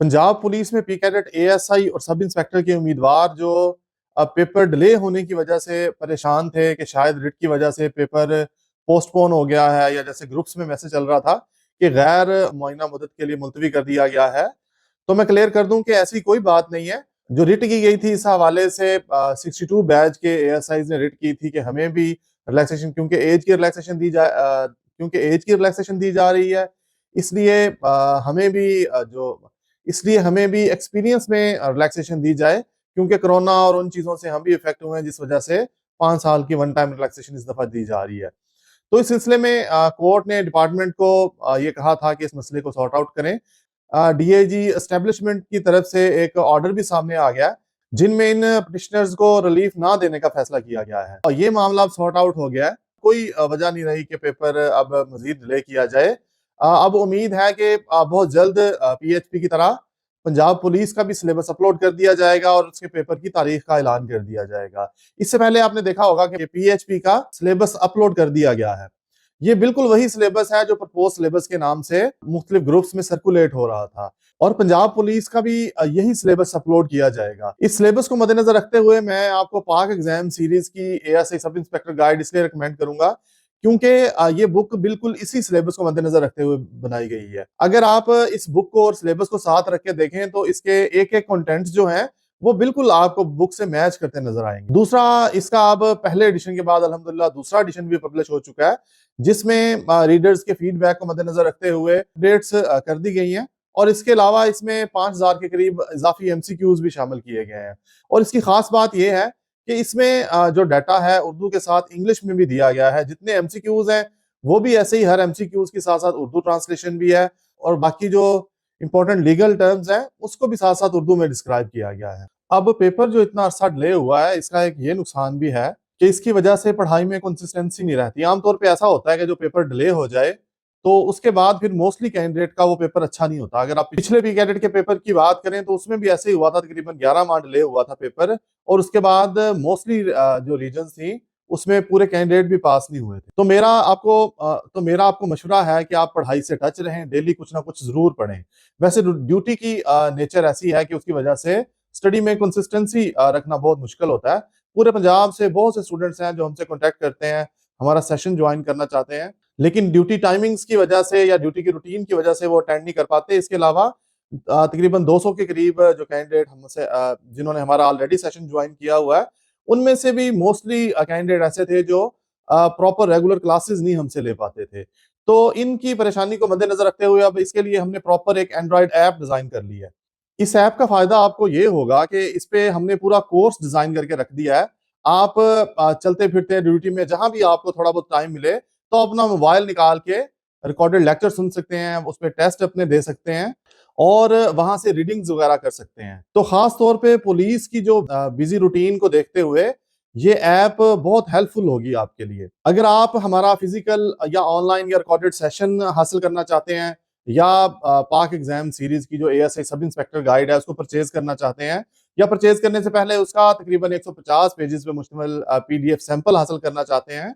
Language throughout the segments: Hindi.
पंजाब पुलिस में पी कैडेट एएसआई और सब इंस्पेक्टर के उम्मीदवार जो पेपर डिले होने की वजह से परेशान थे कि शायद रिट की वजह से पेपर पोस्टपोन हो गया है, या जैसे ग्रुप्स में मैसेज चल रहा था कि गैर मुअय्यना मुद्दत के लिए मुलतवी कर दिया गया है। तो मैं क्लियर कर दूं कि ऐसी कोई बात नहीं है। जो रिट की गई थी, इस हवाले से 62 बैच के एएसआई ने रिट की थी कि हमें भी रिलैक्सेशन, क्योंकि एज की रिलैक्सेशन दी जा रही है। इसलिए हमें भी इसलिए हमें भी एक्सपीरियंस में रिलैक्सेशन दी जाए, क्योंकि कोरोना और उन चीजों से हम भी इफेक्ट हुए हैं, जिस वजह से 5 साल की वन टाइम रिलैक्सेशन इस दफा दी जा रही है। तो इस सिलसिले में कोर्ट ने डिपार्टमेंट को ये कहा था कि इस मसले को सॉर्ट आउट करें। डीआईजी एस्टेब्लिशमेंट की तरफ से एक ऑर्डर भी सामने आ गया, जिनमें इन पिटिशनर्स को रिलीफ ना देने का फैसला किया गया है और ये मामला अब सॉर्ट आउट हो गया है। कोई वजह नहीं रही कि पेपर अब मजीद डिले किया जाए। अब उम्मीद है कि बहुत जल्द पीएचपी की तरह पंजाब पुलिस का भी सिलेबस अपलोड कर दिया जाएगा और उसके पेपर की तारीख का ऐलान कर दिया जाएगा। इससे पहले आपने देखा होगा कि पीएचपी का सिलेबस अपलोड कर दिया गया है। ये बिल्कुल वही सिलेबस है जो प्रपोज सिलेबस के नाम से मुख्तलिफ ग्रुप्स में सर्कुलेट हो रहा था, और पंजाब पुलिस का भी यही सिलेबस अपलोड किया जाएगा। इस सिलेबस को मद्देनजर रखते हुए मैं आपको पाक एग्जाम सीरीज की एएसआई सब इंस्पेक्टर गाइड इसलिए रिकमेंड करूंगा क्योंकि ये बुक बिल्कुल इसी सिलेबस को मद्देनजर रखते हुए बनाई गई है। अगर आप इस बुक को और सिलेबस को साथ रख के देखें तो इसके एक एक कंटेंट्स जो हैं वो बिल्कुल आपको बुक से मैच करते नजर आएंगे। दूसरा, इसका अब पहले एडिशन के बाद अल्हम्दुलिल्लाह दूसरा एडिशन भी पब्लिश हो चुका है, जिसमें रीडर्स के फीडबैक को मद्देनजर रखते हुए अपडेट्स कर दी गई हैं, और इसके अलावा इसमें 5000 के करीब इजाफी एमसीक्यूज भी शामिल किए गए हैं। और इसकी खास बात यह है कि इसमें जो डाटा है उर्दू के साथ इंग्लिश में भी दिया गया है। जितने एमसीक्यूज हैं वो भी ऐसे ही, हर एमसीक्यूज के साथ साथ उर्दू ट्रांसलेशन भी है, और बाकी जो इंपॉर्टेंट लीगल टर्म्स हैं उसको भी साथ साथ उर्दू में डिस्क्राइब किया गया है। अब पेपर जो इतना अरसा डिले हुआ है, इसका एक ये नुकसान भी है कि इसकी वजह से पढ़ाई में कंसिस्टेंसी नहीं रहती। आमतौर पे ऐसा होता है कि जो पेपर डिले हो जाए तो उसके बाद फिर मोस्टली कैंडिडेट का वो पेपर अच्छा नहीं होता। अगर आप पिछले भी कैंडिडेट के पेपर की बात करें तो उसमें भी ऐसे ही हुआ था, तकरीबन 11 माह डिले हुआ था पेपर, और उसके बाद मोस्टली जो रीजन थी उसमें पूरे कैंडिडेट भी पास नहीं हुए थे। तो मेरा आपको मशवरा है कि आप पढ़ाई से टच रहें, डेली कुछ ना कुछ जरूर पढ़ें। वैसे ड्यूटी की नेचर ऐसी है कि उसकी वजह से स्टडी में कंसिस्टेंसी रखना बहुत मुश्किल होता है। पूरे पंजाब से बहुत से स्टूडेंट्स हैं जो हमसे कांटेक्ट करते हैं, हमारा सेशन ज्वाइन करना चाहते हैं, लेकिन ड्यूटी टाइमिंग्स की वजह से या ड्यूटी की रूटीन की वजह से वो अटेंड नहीं कर पाते। इसके अलावा तकरीबन 200 के करीब जो कैंडिडेट हमसे जिन्होंने हमारा ऑलरेडी सेशन ज्वाइन किया हुआ है, उनमें से भी मोस्टली कैंडिडेट ऐसे थे जो प्रॉपर रेगुलर क्लासेस नहीं हमसे ले पाते थे। तो इनकी परेशानी को मद्देनजर रखते हुए अब इसके लिए हमने प्रॉपर एक एंड्रॉइड ऐप डिजाइन कर ली है। इस ऐप का फायदा आपको ये होगा कि इस पे हमने पूरा कोर्स डिजाइन करके रख दिया है। आप चलते फिरते ड्यूटी में जहां भी आपको थोड़ा बहुत टाइम मिले तो अपना मोबाइल निकाल के रिकॉर्डेड लेक्चर सुन सकते हैं, उस पर टेस्ट अपने दे सकते हैं और वहां से रीडिंग्स वगैरह कर सकते हैं। तो खास तौर पे पुलिस की जो बिजी रूटीन को देखते हुए ये ऐप बहुत हेल्पफुल होगी आपके लिए। अगर आप हमारा फिजिकल या ऑनलाइन या रिकॉर्डेड सेशन हासिल करना चाहते हैं, या पाक एग्जाम सीरीज की जो एएसआई सब इंस्पेक्टर गाइड है उसको परचेज करना चाहते हैं, या परचेज करने से पहले उसका तकरीबन 150 पेजेस पे मुश्तमिल पीडीएफ सैंपल हासिल करना चाहते हैं,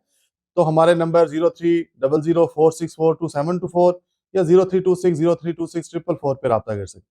तो हमारे नंबर 0300464274 या 0326032644 पे रब्ता कर सकते हैं।